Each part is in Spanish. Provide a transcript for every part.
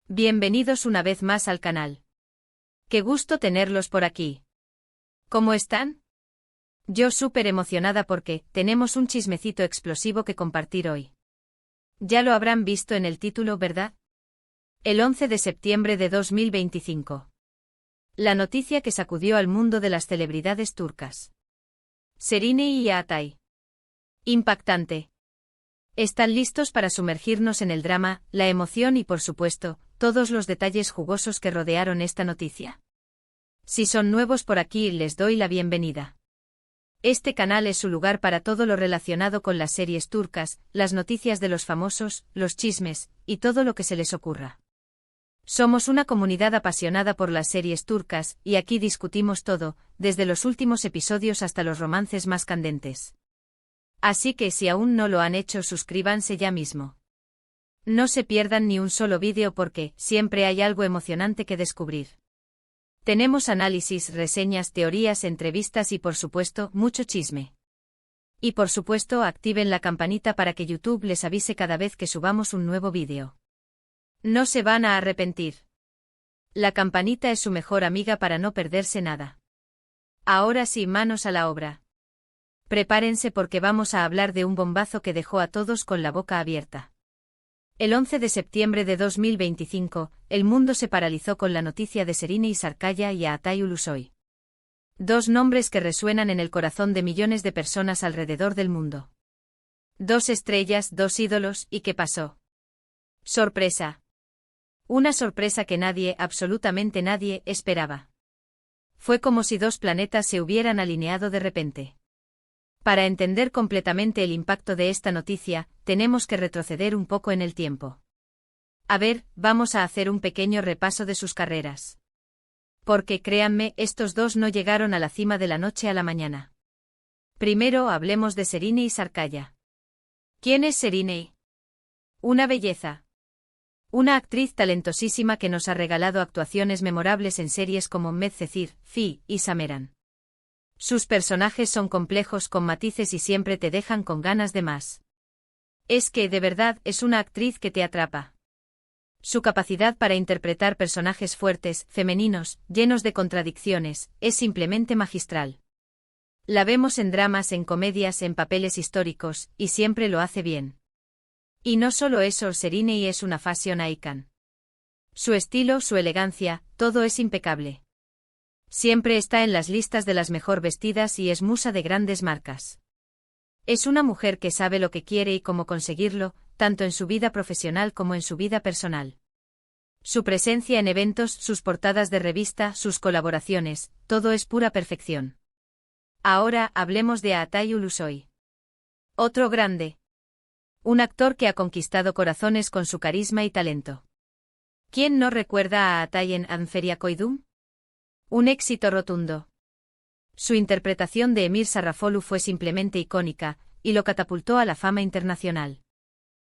Bienvenidos una vez más al canal. Qué gusto tenerlos por aquí. ¿Cómo están? Yo súper emocionada porque tenemos un chismecito explosivo que compartir hoy. Ya lo habrán visto en el título, ¿verdad? El 11 de septiembre de 2025. La noticia que sacudió al mundo de las celebridades turcas. Serine y Atay. Impactante. ¿Están listos para sumergirnos en el drama, la emoción y, por supuesto, todos los detalles jugosos que rodearon esta noticia? Si son nuevos por aquí, les doy la bienvenida. Este canal es su lugar para todo lo relacionado con las series turcas, las noticias de los famosos, los chismes, y todo lo que se les ocurra. Somos una comunidad apasionada por las series turcas, y aquí discutimos todo, desde los últimos episodios hasta los romances más candentes. Así que si aún no lo han hecho, suscríbanse ya mismo. No se pierdan ni un solo vídeo porque siempre hay algo emocionante que descubrir. Tenemos análisis, reseñas, teorías, entrevistas y por supuesto, mucho chisme. Y por supuesto, activen la campanita para que YouTube les avise cada vez que subamos un nuevo vídeo. No se van a arrepentir. La campanita es su mejor amiga para no perderse nada. Ahora sí, manos a la obra. Prepárense porque vamos a hablar de un bombazo que dejó a todos con la boca abierta. El 11 de septiembre de 2025, el mundo se paralizó con la noticia de Serine Sarıkaya y Atay Ulusoy. Dos nombres que resuenan en el corazón de millones de personas alrededor del mundo. Dos estrellas, dos ídolos, ¿y qué pasó? Sorpresa. Una sorpresa que nadie, absolutamente nadie, esperaba. Fue como si dos planetas se hubieran alineado de repente. Para entender completamente el impacto de esta noticia, tenemos que retroceder un poco en el tiempo. A ver, vamos a hacer un pequeño repaso de sus carreras. Porque créanme, estos dos no llegaron a la cima de la noche a la mañana. Primero hablemos de Serine Sarıkaya. ¿Quién es Serine? Una belleza. Una actriz talentosísima que nos ha regalado actuaciones memorables en series como Medcezir, Fi y Sameran. Sus personajes son complejos con matices y siempre te dejan con ganas de más. Es que, de verdad, es una actriz que te atrapa. Su capacidad para interpretar personajes fuertes, femeninos, llenos de contradicciones, es simplemente magistral. La vemos en dramas, en comedias, en papeles históricos, y siempre lo hace bien. Y no solo eso, Serine es una fashion icon. Su estilo, su elegancia, todo es impecable. Siempre está en las listas de las mejor vestidas y es musa de grandes marcas. Es una mujer que sabe lo que quiere y cómo conseguirlo, tanto en su vida profesional como en su vida personal. Su presencia en eventos, sus portadas de revista, sus colaboraciones, todo es pura perfección. Ahora hablemos de Atay Ulusoy. Otro grande. Un actor que ha conquistado corazones con su carisma y talento. ¿Quién no recuerda a Atay en Anferia Koydum? Un éxito rotundo. Su interpretación de Emir Sarrafolu fue simplemente icónica, y lo catapultó a la fama internacional.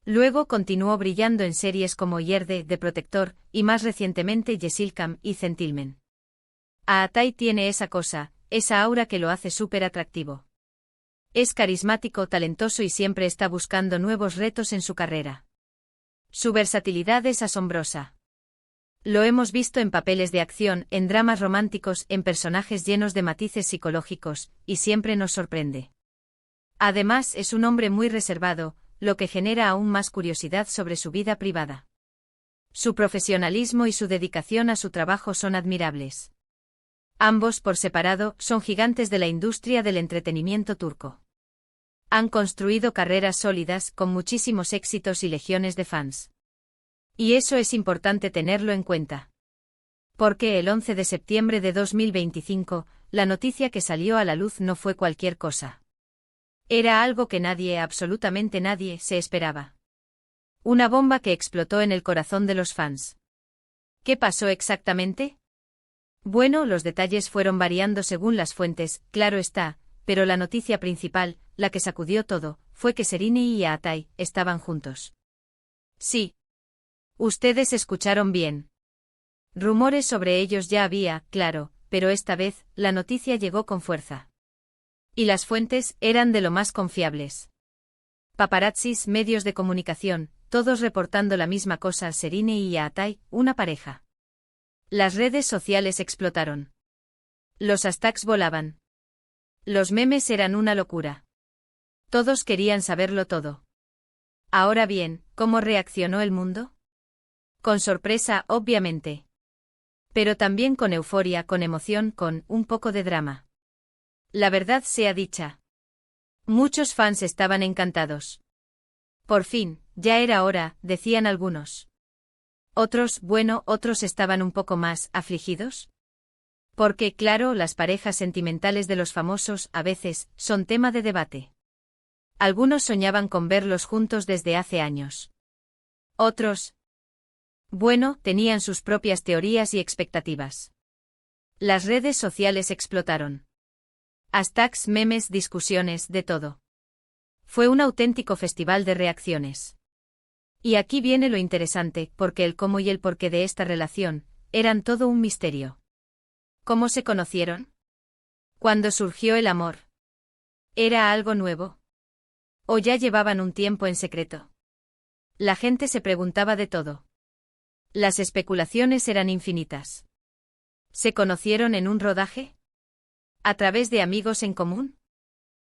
Luego continuó brillando en series como Yerde, The Protector, y más recientemente Yeşilçam y Centilmen. Atay tiene esa cosa, esa aura que lo hace súper atractivo. Es carismático, talentoso y siempre está buscando nuevos retos en su carrera. Su versatilidad es asombrosa. Lo hemos visto en papeles de acción, en dramas románticos, en personajes llenos de matices psicológicos, y siempre nos sorprende. Además, es un hombre muy reservado, lo que genera aún más curiosidad sobre su vida privada. Su profesionalismo y su dedicación a su trabajo son admirables. Ambos, por separado, son gigantes de la industria del entretenimiento turco. Han construido carreras sólidas, con muchísimos éxitos y legiones de fans. Y eso es importante tenerlo en cuenta. Porque el 11 de septiembre de 2025, la noticia que salió a la luz no fue cualquier cosa. Era algo que nadie, absolutamente nadie, se esperaba. Una bomba que explotó en el corazón de los fans. ¿Qué pasó exactamente? Bueno, los detalles fueron variando según las fuentes, claro está, pero la noticia principal, la que sacudió todo, fue que Serine y Atay estaban juntos. Sí. Ustedes escucharon bien. Rumores sobre ellos ya había, claro, pero esta vez, la noticia llegó con fuerza. Y las fuentes eran de lo más confiables. Paparazzis, medios de comunicación, todos reportando la misma cosa: Serine y Yaatai, una pareja. Las redes sociales explotaron. Los hashtags volaban. Los memes eran una locura. Todos querían saberlo todo. Ahora bien, ¿cómo reaccionó el mundo? Con sorpresa, obviamente. Pero también con euforia, con emoción, con un poco de drama. La verdad sea dicha. Muchos fans estaban encantados. Por fin, ya era hora, decían algunos. Otros estaban un poco más afligidos. Porque, claro, las parejas sentimentales de los famosos, a veces, son tema de debate. Algunos soñaban con verlos juntos desde hace años. Otros, tenían sus propias teorías y expectativas. Las redes sociales explotaron. Hashtags, memes, discusiones, de todo. Fue un auténtico festival de reacciones. Y aquí viene lo interesante, porque el cómo y el porqué de esta relación eran todo un misterio. ¿Cómo se conocieron? ¿Cuándo surgió el amor? ¿Era algo nuevo? ¿O ya llevaban un tiempo en secreto? La gente se preguntaba de todo. Las especulaciones eran infinitas. ¿Se conocieron en un rodaje? ¿A través de amigos en común?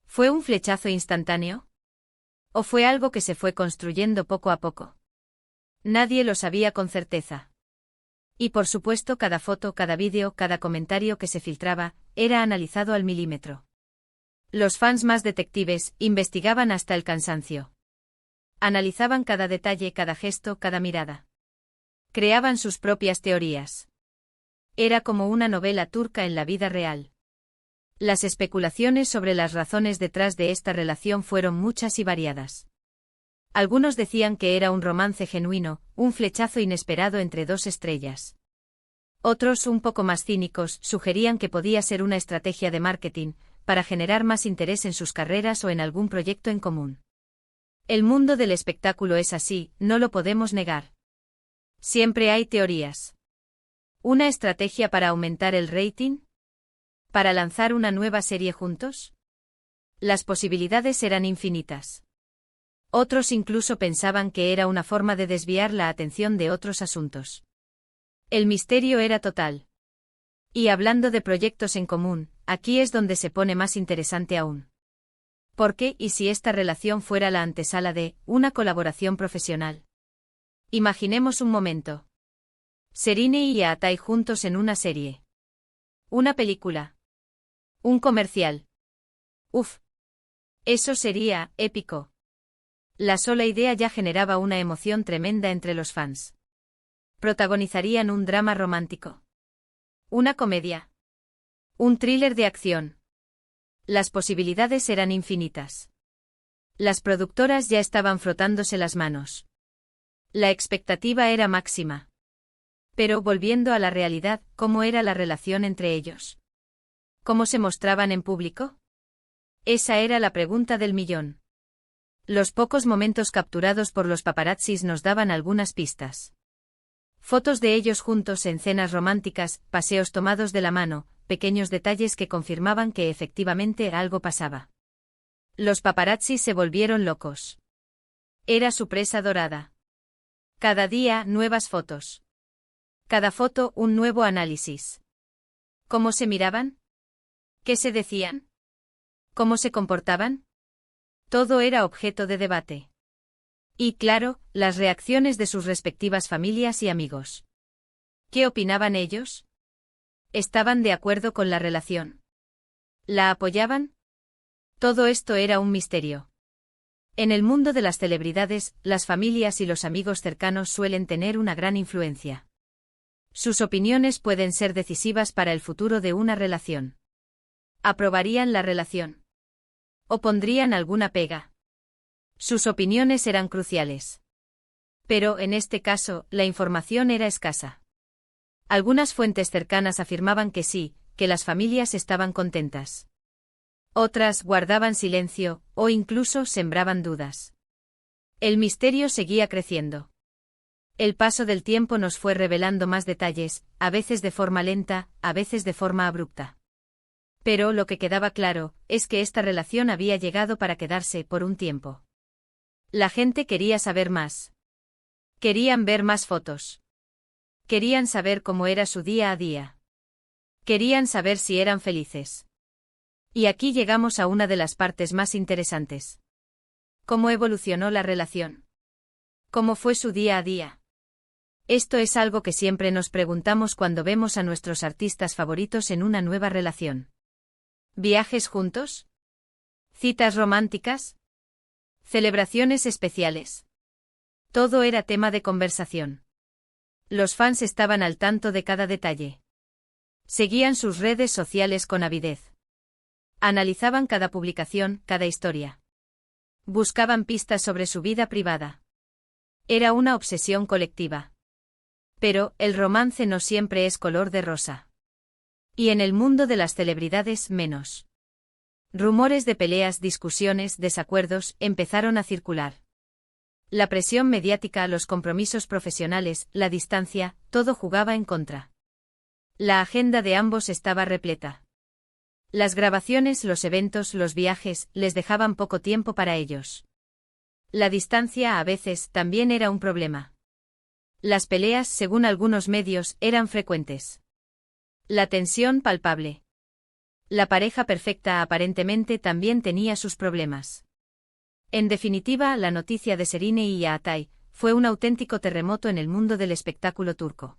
¿Fue un flechazo instantáneo? ¿O fue algo que se fue construyendo poco a poco? Nadie lo sabía con certeza. Y por supuesto, cada foto, cada vídeo, cada comentario que se filtraba, era analizado al milímetro. Los fans más detectives investigaban hasta el cansancio. Analizaban cada detalle, cada gesto, cada mirada. Creaban sus propias teorías. Era como una novela turca en la vida real. Las especulaciones sobre las razones detrás de esta relación fueron muchas y variadas. Algunos decían que era un romance genuino, un flechazo inesperado entre dos estrellas. Otros, un poco más cínicos, sugerían que podía ser una estrategia de marketing, para generar más interés en sus carreras o en algún proyecto en común. El mundo del espectáculo es así, no lo podemos negar. Siempre hay teorías. ¿Una estrategia para aumentar el rating? ¿Para lanzar una nueva serie juntos? Las posibilidades eran infinitas. Otros incluso pensaban que era una forma de desviar la atención de otros asuntos. El misterio era total. Y hablando de proyectos en común, aquí es donde se pone más interesante aún. ¿Por qué y si esta relación fuera la antesala de una colaboración profesional? Imaginemos un momento. Serine y Yaatai juntos en una serie. Una película. Un comercial. Uf. Eso sería épico. La sola idea ya generaba una emoción tremenda entre los fans. Protagonizarían un drama romántico. Una comedia. Un thriller de acción. Las posibilidades eran infinitas. Las productoras ya estaban frotándose las manos. La expectativa era máxima. Pero volviendo a la realidad, ¿cómo era la relación entre ellos? ¿Cómo se mostraban en público? Esa era la pregunta del millón. Los pocos momentos capturados por los paparazzis nos daban algunas pistas. Fotos de ellos juntos en cenas románticas, paseos tomados de la mano, pequeños detalles que confirmaban que efectivamente algo pasaba. Los paparazzis se volvieron locos. Era su presa dorada. Cada día, nuevas fotos. Cada foto, un nuevo análisis. ¿Cómo se miraban? ¿Qué se decían? ¿Cómo se comportaban? Todo era objeto de debate. Y claro, las reacciones de sus respectivas familias y amigos. ¿Qué opinaban ellos? ¿Estaban de acuerdo con la relación? ¿La apoyaban? Todo esto era un misterio. En el mundo de las celebridades, las familias y los amigos cercanos suelen tener una gran influencia. Sus opiniones pueden ser decisivas para el futuro de una relación. ¿Aprobarían la relación? ¿O pondrían alguna pega? Sus opiniones eran cruciales. Pero, en este caso, la información era escasa. Algunas fuentes cercanas afirmaban que sí, que las familias estaban contentas. Otras guardaban silencio, o incluso sembraban dudas. El misterio seguía creciendo. El paso del tiempo nos fue revelando más detalles, a veces de forma lenta, a veces de forma abrupta. Pero lo que quedaba claro, es que esta relación había llegado para quedarse por un tiempo. La gente quería saber más. Querían ver más fotos. Querían saber cómo era su día a día. Querían saber si eran felices. Y aquí llegamos a una de las partes más interesantes. ¿Cómo evolucionó la relación? ¿Cómo fue su día a día? Esto es algo que siempre nos preguntamos cuando vemos a nuestros artistas favoritos en una nueva relación. ¿Viajes juntos? ¿Citas románticas? ¿Celebraciones especiales? Todo era tema de conversación. Los fans estaban al tanto de cada detalle. Seguían sus redes sociales con avidez. Analizaban cada publicación, cada historia. Buscaban pistas sobre su vida privada. Era una obsesión colectiva. Pero, el romance no siempre es color de rosa. Y en el mundo de las celebridades, menos. Rumores de peleas, discusiones, desacuerdos, empezaron a circular. La presión mediática, los compromisos profesionales, la distancia, todo jugaba en contra. La agenda de ambos estaba repleta. Las grabaciones, los eventos, los viajes, les dejaban poco tiempo para ellos. La distancia a veces también era un problema. Las peleas, según algunos medios, eran frecuentes. La tensión palpable. La pareja perfecta aparentemente también tenía sus problemas. En definitiva, la noticia de Serine y Çağatay fue un auténtico terremoto en el mundo del espectáculo turco.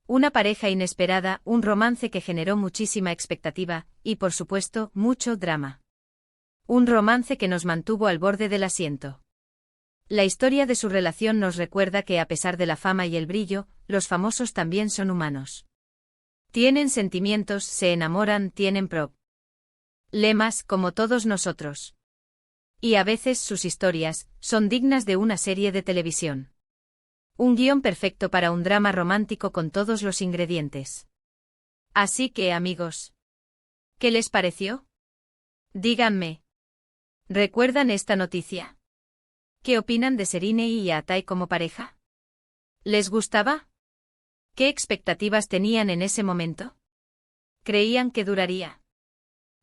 Una pareja inesperada, un romance que generó muchísima expectativa, y por supuesto, mucho drama. Un romance que nos mantuvo al borde del asiento. La historia de su relación nos recuerda que a pesar de la fama y el brillo, los famosos también son humanos. Tienen sentimientos, se enamoran, tienen problemas, como todos nosotros. Y a veces sus historias son dignas de una serie de televisión. Un guión perfecto para un drama romántico con todos los ingredientes. Así que, amigos, ¿qué les pareció? Díganme. ¿Recuerdan esta noticia? ¿Qué opinan de Serine y Çağatay como pareja? ¿Les gustaba? ¿Qué expectativas tenían en ese momento? ¿Creían que duraría?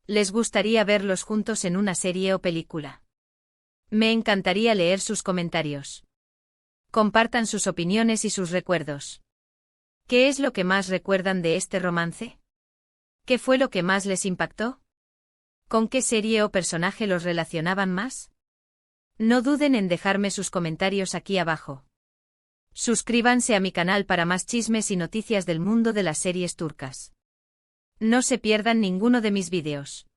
¿Les gustaría verlos juntos en una serie o película? Me encantaría leer sus comentarios. Compartan sus opiniones y sus recuerdos. ¿Qué es lo que más recuerdan de este romance? ¿Qué fue lo que más les impactó? ¿Con qué serie o personaje los relacionaban más? No duden en dejarme sus comentarios aquí abajo. Suscríbanse a mi canal para más chismes y noticias del mundo de las series turcas. No se pierdan ninguno de mis vídeos.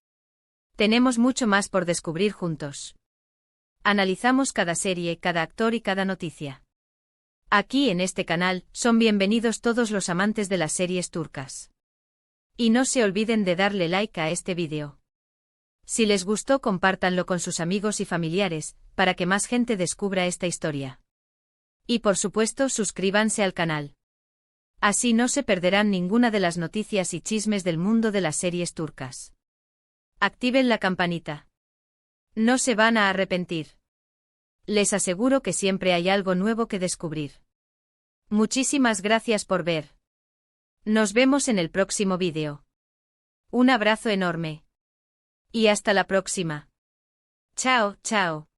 Tenemos mucho más por descubrir juntos. Analizamos cada serie, cada actor y cada noticia. Aquí en este canal, son bienvenidos todos los amantes de las series turcas. Y no se olviden de darle like a este vídeo. Si les gustó, compártanlo con sus amigos y familiares, para que más gente descubra esta historia. Y por supuesto, suscríbanse al canal. Así no se perderán ninguna de las noticias y chismes del mundo de las series turcas. Activen la campanita. No se van a arrepentir. Les aseguro que siempre hay algo nuevo que descubrir. Muchísimas gracias por ver. Nos vemos en el próximo vídeo. Un abrazo enorme. Y hasta la próxima. Chao, chao.